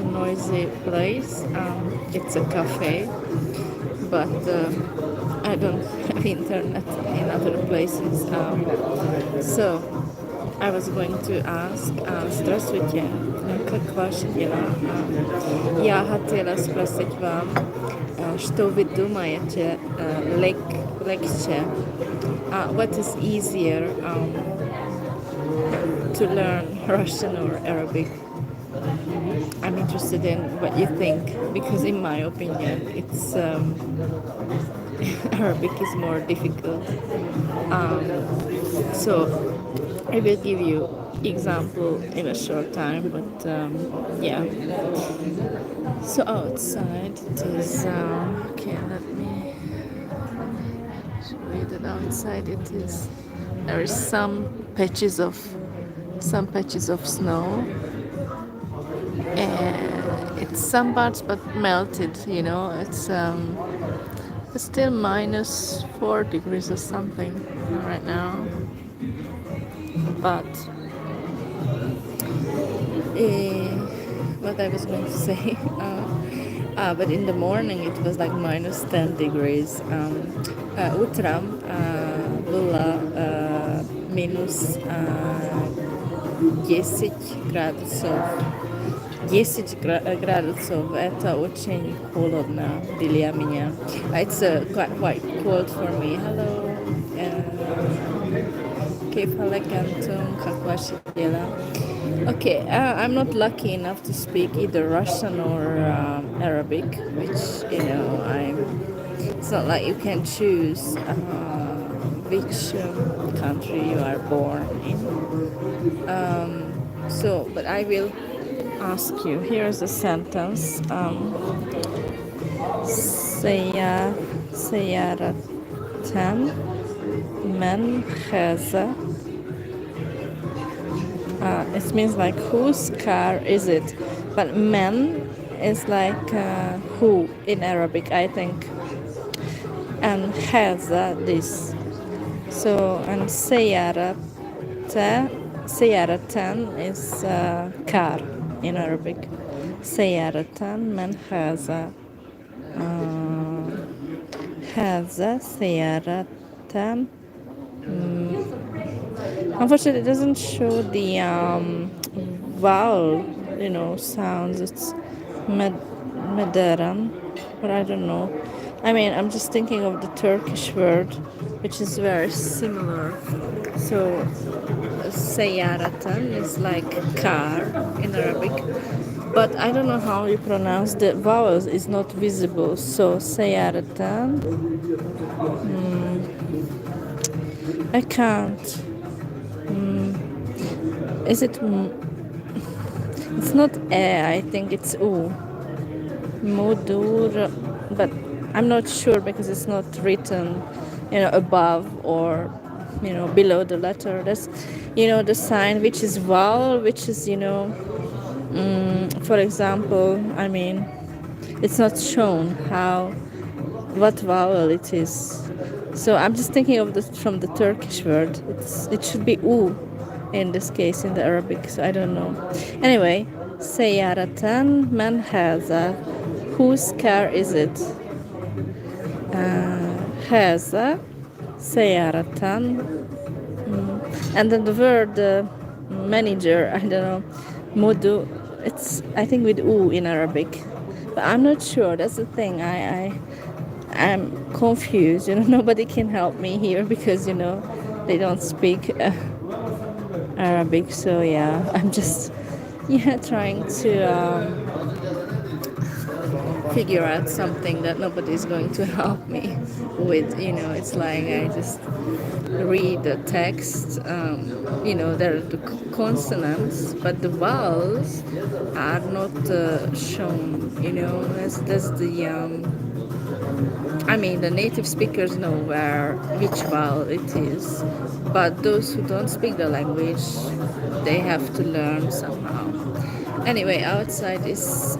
a noisy place. It's a cafe, but I don't have internet in other places. So I was going to ask, здравствуйте, как ваши дела? Я хотела спросить вам, что вы думаете легче? What is easier to learn Russian or Arabic? I'm interested in what you think, because in my opinion, it's Arabic is more difficult. So I will give you example in a short time, but yeah. So outside it is okay. Let me show you that outside it is. There is some patches of snow, and it's some parts but melted. You know, it's still minus 4 degrees or something right now, but what I was going to say, but in the morning it was like minus 10 degrees. Утром было минус 10 градусов. 10 градусов, это очень холодно для меня. It's quite cold for me. Hello. كيف حالك أنتم؟ как ваши дела? Okay, I'm not lucky enough to speak either Russian or Arabic, which, you know, it's not like you can choose which country you are born in. But I will ask you. Here's a sentence. سيارة من هذا? It means like whose car is it? But men is like who in Arabic, I think. And هذا this. So and سيارة is car in Arabic. سيارة من هذا? هذا سيارة. Unfortunately, it doesn't show the vowel, you know, sounds. It's Madaran, but I don't know. I mean, I'm just thinking of the Turkish word, which is very similar. So, Sayaratan is like car in Arabic, but I don't know how you pronounce the vowels. It's not visible. So, Sayaratan. I can't. Is it? It's not I think it's U. Mudur, but I'm not sure because it's not written, you know, above or, you know, below the letter. That's, you know, the sign which is vowel, which is, you know, for example, I mean, it's not shown what vowel it is. So I'm just thinking of from the Turkish word. It should be U in this case in the Arabic, so I don't know. Anyway, Sayaratan man haza. Whose car is it? Haza Sayaratan. And then the word manager, I don't know, Mudu, it's I think with U in Arabic. But I'm not sure. That's the thing. I'm confused. You know, nobody can help me here because, you know, they don't speak Arabic. So yeah, I'm just trying to figure out something that nobody's going to help me with. You know, it's like I just read the text. You know, there are the consonants, but the vowels are not shown. You know, that's the I mean, the native speakers know which vowel it is, but those who don't speak the language, they have to learn somehow. Anyway, outside is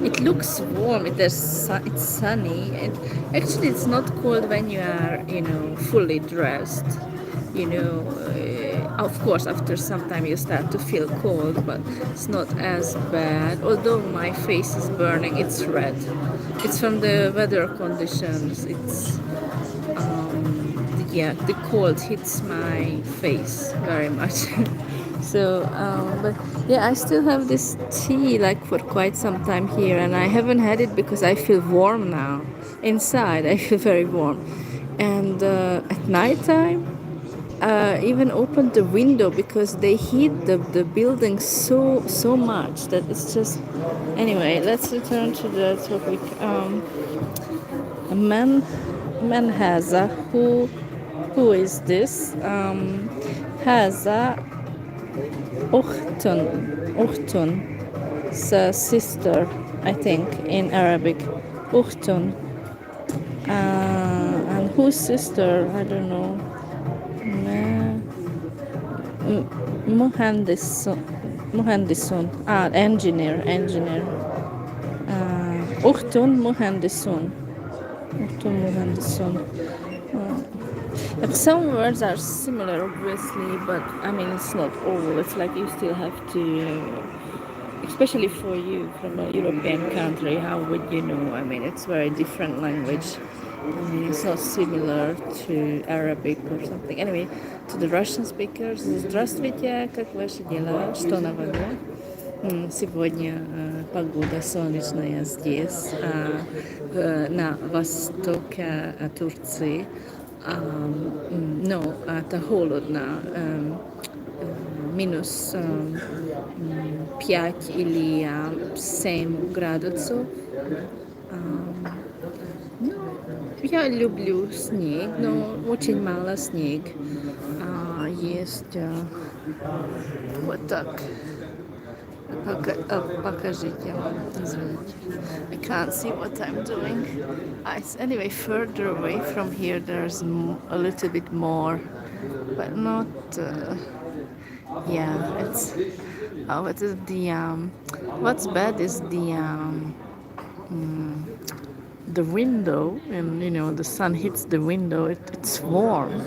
it looks warm. It's sunny. Actually, it's not cold when you are, you know, fully dressed. You know, Of course, after some time you start to feel cold, but it's not as bad. Although my face is burning, it's red. It's from the weather conditions. It's yeah, the cold hits my face very much. So, but yeah, I still have this tea like for quite some time here, and I haven't had it because I feel warm now. Inside, I feel very warm, and at nighttime, even opened the window because they heat the building so much that it's just. Anyway, let's return to the topic. A man has a who is this? Has a Uchtun, it's a sister, I think, in Arabic. Uchtun. And whose sister? I don't know. Muhandisun. Muhandisun. Engineer. Uchtun Muhandisun. Uchtun Muhandisun. Some words are similar, obviously, but I mean, it's not all. It's like you still have to, especially for you from a European country, how would you know? I mean, it's very different language. I mean, it's not similar to Arabic or something. Anyway, to the Russian speakers, здравствуйте, как ваши дела, что нового? Сегодня погода солнечная здесь, на востоке Турции. No, это холодно, минус 5 или 7 градусов. Я люблю снег, но очень мало снег. Есть вот так. Покажите вам, извините. I can't see what I'm doing. It's anyway further away from here. There's a little bit more, but not. Yeah, it's. What is the what's bad is the window, and you know the sun hits the window. It's warm.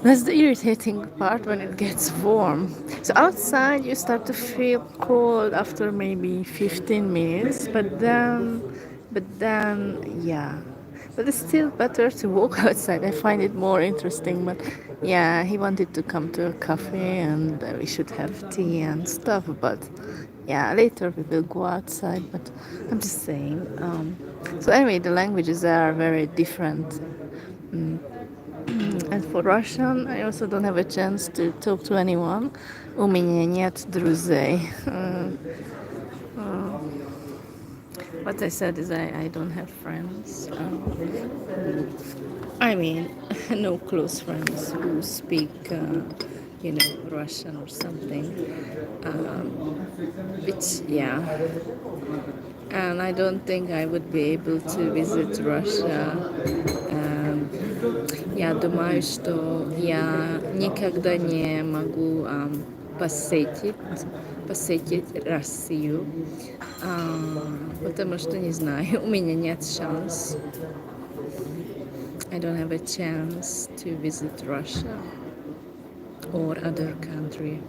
That's the irritating part when it gets warm. So outside you start to feel cold after maybe 15 minutes, but then, yeah. But it's still better to walk outside. I find it more interesting. But yeah, he wanted to come to a cafe and we should have tea and stuff. But yeah, later we will go outside. But I'm just saying. So anyway, the languages are very different. And for Russian, I also don't have a chance to talk to anyone. У меня нет друзей. What I said is I don't have friends. I mean, no close friends who speak, Russian or something. Which, yeah. And I don't think I would be able to visit Russia. Я думаю, что я никогда не могу посетить Россию, потому что не знаю, у меня нет шанс. I don't have a chance to visit Russia or other country.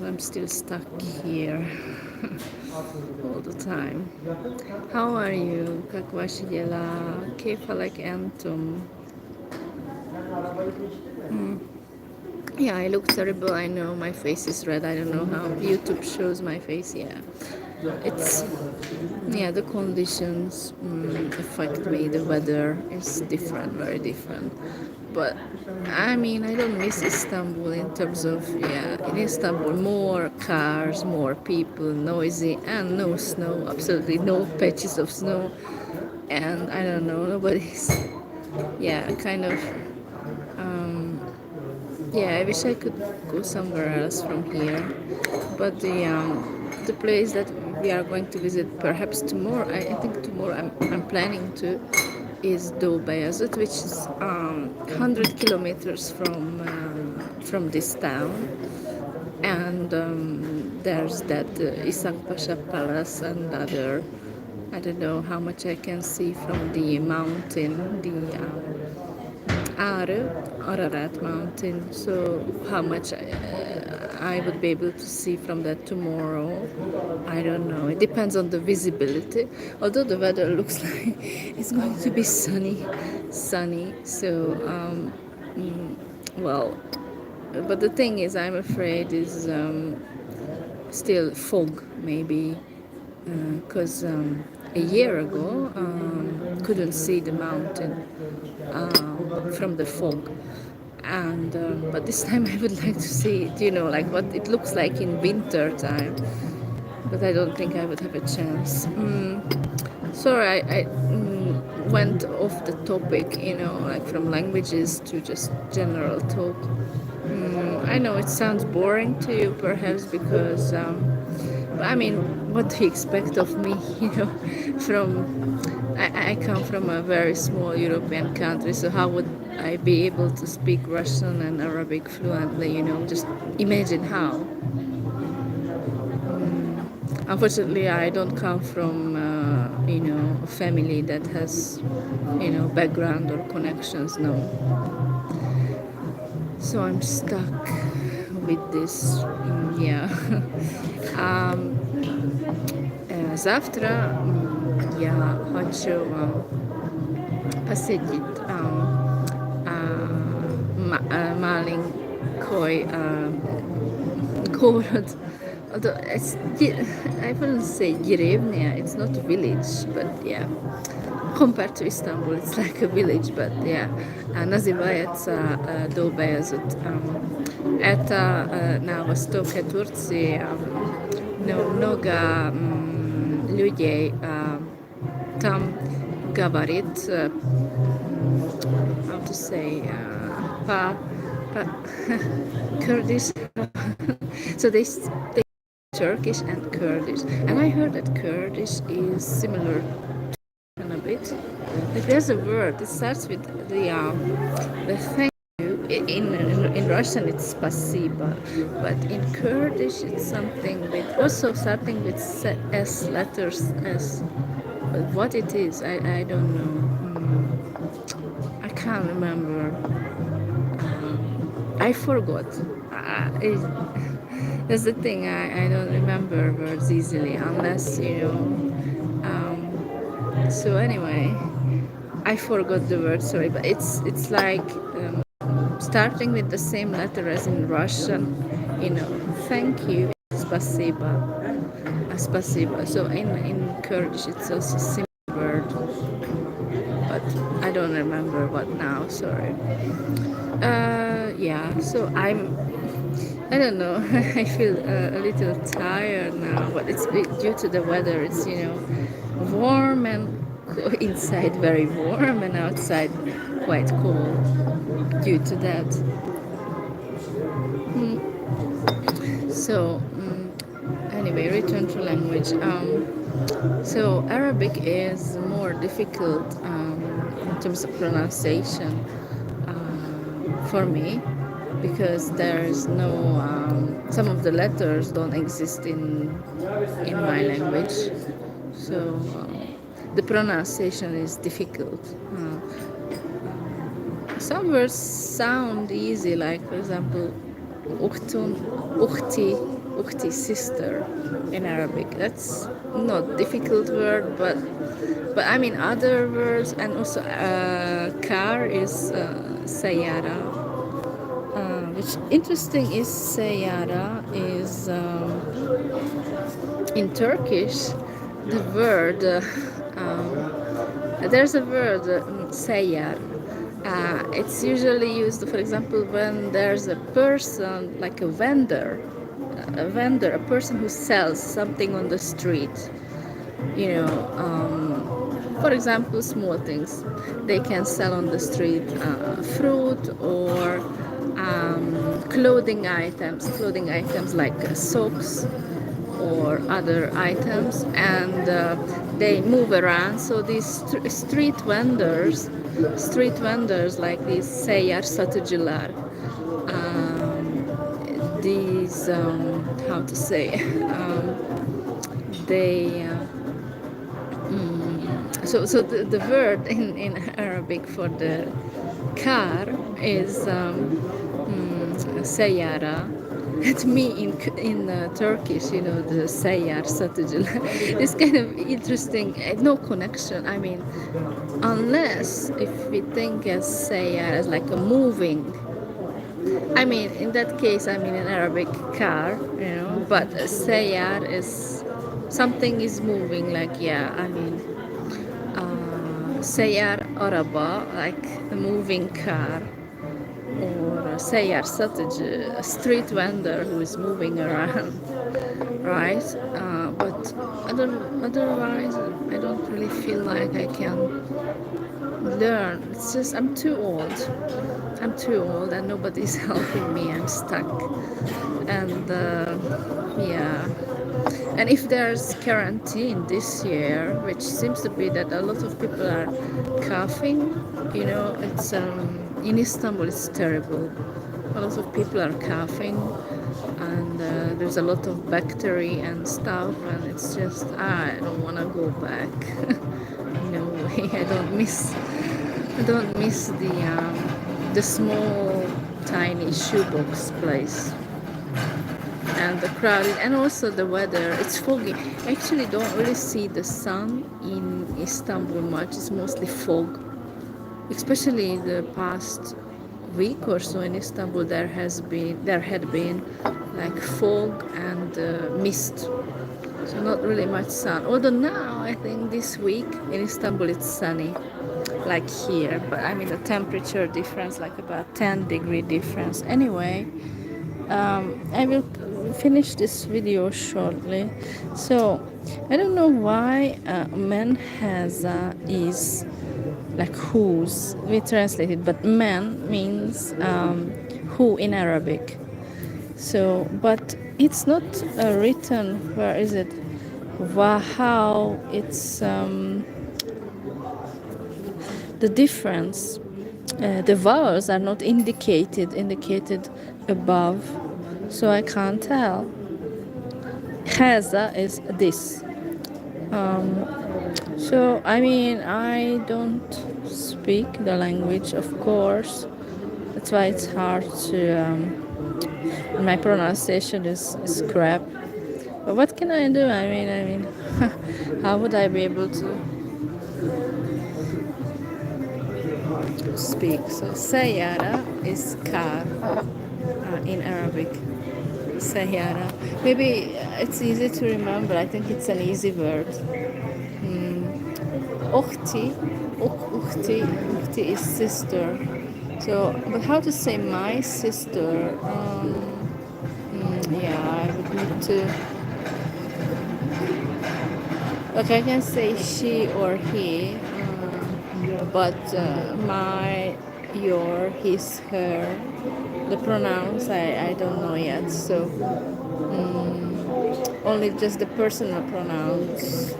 I'm still stuck here all the time. How are you? Как ваши дела? كيفك أنتم? Yeah, I look terrible. I know my face is red. I don't know how YouTube shows my face. Yeah, it's the conditions affect me. The weather is different, very different. But I mean, I don't miss Istanbul in terms of in Istanbul more cars, more people, noisy, and no snow. Absolutely no patches of snow, and I don't know, nobody's kind of. I wish I could go somewhere else from here, but the place that we are going to visit perhaps tomorrow, I think tomorrow I'm planning to, is Doğu Beyazıt, which is 100 kilometers from this town, and there's that Isak Pasha Palace and other. I don't know how much I can see from the mountain, the Aru, Ararat mountain. So how much I would be able to see from that tomorrow, I don't know. It depends on the visibility. Although the weather looks like it's going to be sunny. So well, but the thing is, I'm afraid is still fog maybe because a year ago couldn't see the mountain from the fog, and but this time I would like to see it, like what it looks like in winter time, but I don't think I would have a chance. Sorry, I went off the topic, like from languages to just general talk. I know it sounds boring to you perhaps because I mean, what do you expect of me? I come from a very small European country, so how would I be able to speak Russian and Arabic fluently? Just imagine how. Unfortunately, I don't come from, a family that has, background or connections. No. So I'm stuck with this. Yeah. Завтра я хочу посетить маленький город. Although I wouldn't say деревня, it's not a village, but yeah. Compared to Istanbul, it's like a village, but yeah. Называется Долбаязут. Это на востоке Турции. Много людей там говорит, how to say, Kurdish. So they Turkish and Kurdish, and I heard that Kurdish is similar to a bit. Like there's a word. It starts with the thank you. In Russian it's spasiba, but in Kurdish it's something with also starting with S letters S. But what it is, I don't know. I can't remember. I forgot. That's the thing. I don't remember words easily unless so anyway, I forgot the word. Sorry, but it's like starting with the same letter as in Russian. Thank you, spasiba, spasiba. So in Kurdish it's also a similar word, but I don't remember what now. Sorry. Yeah. So I don't know. I feel a little tired now, but it's due to the weather. It's warm and inside very warm and outside quite cold due to that. So anyway, return to language. So Arabic is more difficult in terms of pronunciation for me, because there's no some of the letters don't exist in my language, so the pronunciation is difficult. Some words sound easy, like for example uktun, ukti, sister in Arabic. That's not difficult word, but I mean other words, and also car is sayara. Which interesting is sayara is in Turkish the word there's a word sayar. It's usually used, for example, when there's a person like a vendor, a person who sells something on the street. For example, small things they can sell on the street, fruit or clothing items like socks or other items, and they move around. So these street vendors like these seyyar satıcılar, these how to say they so the word in Arabic for the car is seyyara. To me, in Turkish, the seyyar satıcı. It's kind of interesting. No connection. I mean, unless if we think as seyyar as like a moving. I mean, in that case, I mean an Arabic car, but seyyar is something is moving. Like, yeah, I mean, seyyar araba, like a moving car, or a seyyar satıcı, a street vendor who is moving around, right? But otherwise, I don't really feel like I can learn. It's just I'm too old. I'm too old, and nobody's helping me. I'm stuck, and yeah. And if there's quarantine this year, which seems to be that a lot of people are coughing, it's in Istanbul. It's terrible. A lot of people are coughing, and there's a lot of bacteria and stuff, and it's just I don't want to go back. No way. I don't miss the small tiny shoebox place and the crowded, and also the weather. It's foggy. I actually don't really see the sun in Istanbul much. It's mostly fog, especially the past week or so in Istanbul. There had been like fog and mist, so not really much sun. Although now I think this week in Istanbul it's sunny, like here. But I mean the temperature difference, like about 10-degree difference. Anyway, I will finish this video shortly. So I don't know why man has is like whose we translate it, but man means who in Arabic. So, but it's not written. Where is it? How it's the difference. The vowels are not indicated above, so I can't tell. Haza is this. So I mean, I don't speak the language, of course. That's why it's hard to. My pronunciation is crap. But what can I do? I mean, how would I be able to speak? So sayyara is car in Arabic. Sayyara. Maybe it's easy to remember. I think it's an easy word. Ukhti, ukhti is sister. So, but how to say my sister? Yeah, I would need to. Okay, I can say she or he, but my, your, his, her, the pronouns I don't know yet. So only just the personal pronouns,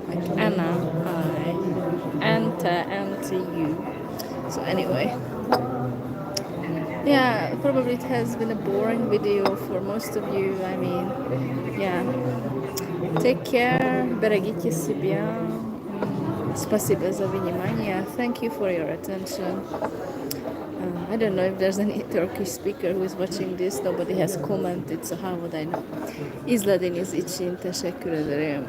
like Anna, I, Anta, Anti, you. So anyway, yeah, probably it has been a boring video for most of you. I mean, yeah. Take care. Берегите себя. Спасибо за внимание. Thank you for your attention. I don't know if there's any Turkish speaker who is watching this. Nobody has commented, so how would I know? İzlediğiniz için teşekkür ederim.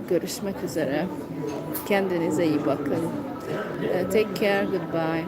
Görüşmek üzere. Kendinize iyi bakın. Take care. Goodbye.